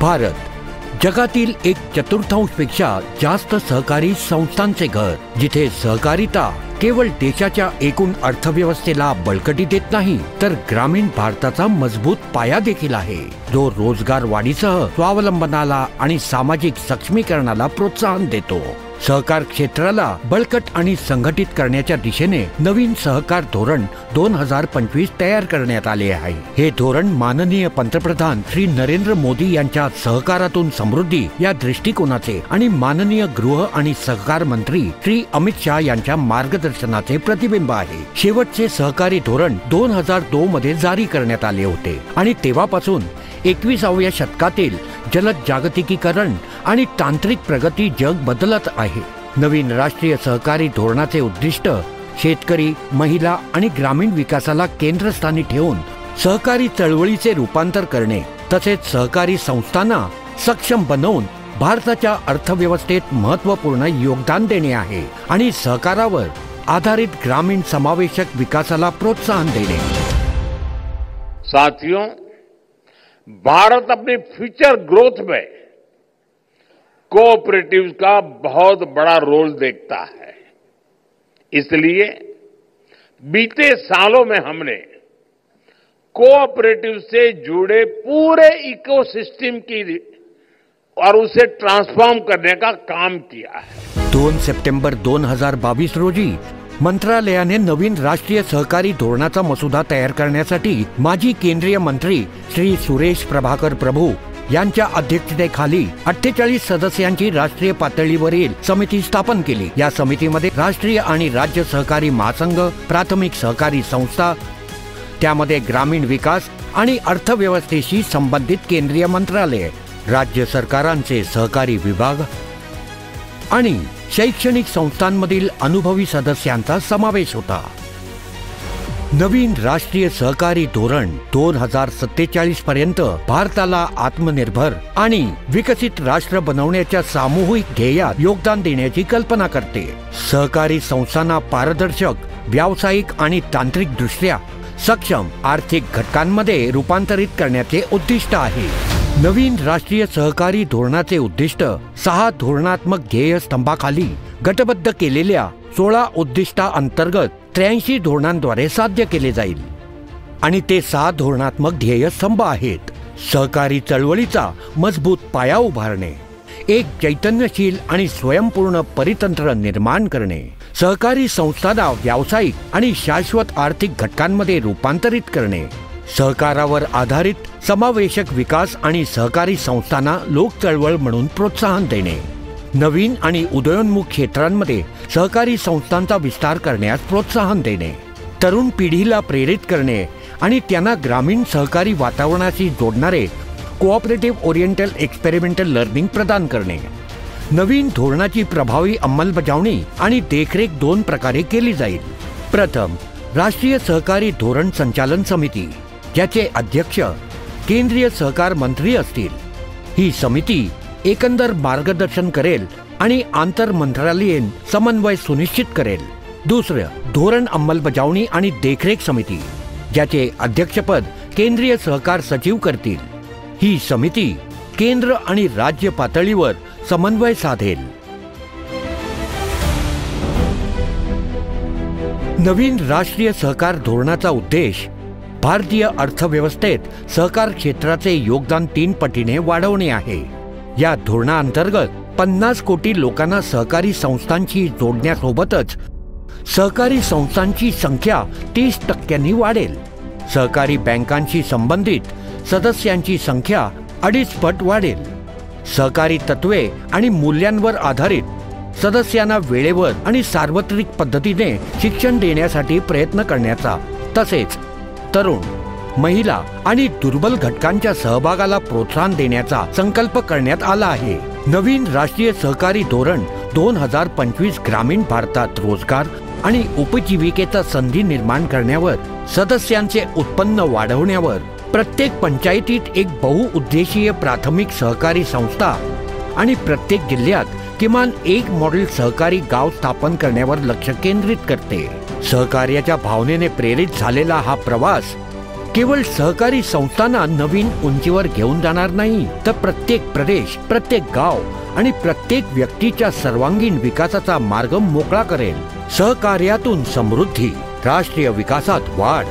भारत जगातील 1/4पेक्षा जास्त सहकारी संस्थांचे घर, जिथे सहकारिता केवळ देशाच्या एकूण अर्थव्यवस्थेला बळकटी देत नाही, तर ग्रामीण भारताचा मजबूत पाया देखील आहे, जो रोजगार वाढीसह स्वावलंबनाला आणि सामाजिक सक्षमीकरणाला प्रोत्साहन देतो। सहकार क्षेत्राला बळकट आणि संघटित करण्याच्या दिशेने नवीन सहकार धोरण 2025 तयार करण्यात आले आहे। हे धोरण माननीय पंतप्रधान श्री नरेंद्र मोदी यांच्या सहकारातून समृद्धी या दृष्टिकोनाचे आणि माननीय गृह आणि सहकार मंत्री श्री अमित शाह यांच्या मार्गदर्शनाचे प्रतिबिंब आहे। शेवटचे सहकारी धोरण 2002 मध्ये जारी करण्यात आले होते आणि तेव्हापासून 21व्या शतकातील जलद जागतिकीकरण आणि तांत्रिक प्रगती जग बदलत आहे। नवीन राष्ट्रीय सहकारी धोरणाचे उद्दिष्ट शेतकरी, महिला आणि ग्रामीण विकासाला केंद्रस्थानी ठेवून सहकारी चळवळीचे रूपांतर करणे, तसेच सहकारी संस्थांना सक्षम बनवून भारताच्या अर्थव्यवस्थेत महत्त्वपूर्ण योगदान देणे आहे आणि सहकारावर आधारित ग्रामीण समावेशक विकासाला प्रोत्साहन देणे। साथियों, भारत अपनी फ्यूचर ग्रोथ में कोऑपरेटिव्स का बहुत बड़ा रोल देखता है। इसलिए बीते सालों में हमने कोऑपरेटिव से जुड़े पूरे इकोसिस्टम की और उसे ट्रांसफॉर्म करने का काम किया है। 2 सप्टेंबर 2022 रोजी मंत्रालयाने नवीन राष्ट्रीय सहकारी धोरणाचा मसुदा तयार करण्यासाठी माजी केंद्रीय मंत्री श्री सुरेश प्रभाकर प्रभू यांच्या अध्यक्षतेखाली 48 सदस्यांची राष्ट्रीय पातळीवरील समिती स्थापन केली। या समितीमध्ये राष्ट्रीय आणि राज्य सहकारी महासंघ, प्राथमिक सहकारी संस्था, त्यामध्ये ग्रामीण विकास आणि अर्थव्यवस्थेशी संबंधित केंद्रीय मंत्रालय, राज्य सरकारांचे सहकारी विभाग आणि शैक्षणिक संस्थांमधील अनुभवी सदस्यांचा समावेश होता। नवीन राष्ट्रीय सहकारी धोरण 2047 पर्यंत भारताला आत्मनिर्भर आणि विकसित राष्ट्र बनवण्याच्या सामूहिक ध्येयात योगदान देण्याची कल्पना करते। सहकारी संस्थांना पारदर्शक, व्यावसायिक आणि तांत्रिक दृष्ट्या सक्षम आर्थिक घटकांमध्ये रूपांतरित करण्याचे उद्दिष्ट आहे। नवीन राष्ट्रीय सहकारी धोरणाचे उद्दिष्ट 6 धोरणात्मक ध्येय स्तंभाखाली गटबद्ध केलेल्या 16 उद्दिष्टांतर्गत 83 धोरणांद्वारे साध्य केले जाईल आणि ते 6 धोरणात्मक ध्येय स्तंभ आहेत। सहकारी चळवळीचा मजबूत पाया उभारणे, एक चैतन्यशील आणि स्वयंपूर्ण परितंत्र निर्माण करणे, सहकारी संस्थांना व्यावसायिक आणि शाश्वत आर्थिक घटकांमध्ये रूपांतरित करणे, सहकारावर आधारित समावेशक विकास आणि सहकारी संस्थांना लोक चळवळ म्हणून प्रोत्साहन देणे, नवीन आणि उदयोन्मुख क्षेत्रांमध्ये सहकारी संस्थांचा विस्तार करण्यास प्रोत्साहन देणे, तरुण पिढीला प्रेरित करणे आणि त्यांना ग्रामीण सहकारी वातावरणाशी जोडणारे कोऑपरेटिव्ह ओरिएंटल एक्सपेरिमेंटल लर्निंग प्रदान करणे। नवीन धोरणाची प्रभावी अंमलबजावणी आणि देखरेख 2 प्रकारे केली जाईल। प्रथम, राष्ट्रीय सहकारी धोरण संचालन समिती, ज्याचे अध्यक्ष केंद्रीय सहकार मंत्री असतील। ही समिती एकंदर मार्गदर्शन करेल आणि आंतर मंत्रालयीन समन्वय सुनिश्चित करेल। दुसरे, धोरण अंमलबजावणी आणि देखरेख समिती, ज्याचे अध्यक्षपद केंद्रीय सहकार सचिव करतील। ही समिती केंद्र आणि राज्य पातळीवर समन्वय साधेल। नवीन राष्ट्रीय सहकार धोरणाचा उद्देश भारतीय अर्थव्यवस्थेत सहकार क्षेत्राचे योगदान 3 पटीने वाढवणे आहे। या धोरणाअंतर्गत 50 कोटी लोकांना सहकारी संस्थांशी जोडण्यासोबतच सहकारी संस्थांची संख्या 30% वाढेल। सहकारी बँकांशी संबंधित सदस्यांची संख्या 2.5 पट वाढेल। सहकारी तत्वे आणि मूल्यांवर आधारित सदस्यांना वेळेवर आणि सार्वत्रिक पद्धतीने शिक्षण देण्यासाठी प्रयत्न करण्याचा, तसेच तरुण, महिला आणि दुर्बल घटकांच्या सहभागाला प्रोत्साहन देण्याचा संकल्प करण्यात आला आहे। नवीन राष्ट्रीय सहकारी धोरण 2025 ग्रामीण भारतात रोजगार आणि उपजीविकेचा संधी निर्माण करण्यावर, सदस्यांचे उत्पन्न वाढवण्यावर, प्रत्येक पंचायतीत एक बहुउद्देशीय प्राथमिक सहकारी संस्था आणि प्रत्येक जिल्ह्यात किमान एक मॉडेल सहकारी गाव स्थापन करण्यावर लक्ष केंद्रित करते। सहकार्याच्या भावनेने प्रेरित झालेला हा प्रवास केवळ सहकारी संस्थांना नवीन उंचीवर घेऊन जाणार नाही, तर प्रत्येक प्रदेश, प्रत्येक गाव आणि प्रत्येक व्यक्तीच्या सर्वांगीण विकासाचा मार्ग मोकळा करेल. सहकार्यातून समृद्धी, राष्ट्रीय विकासात वाढ.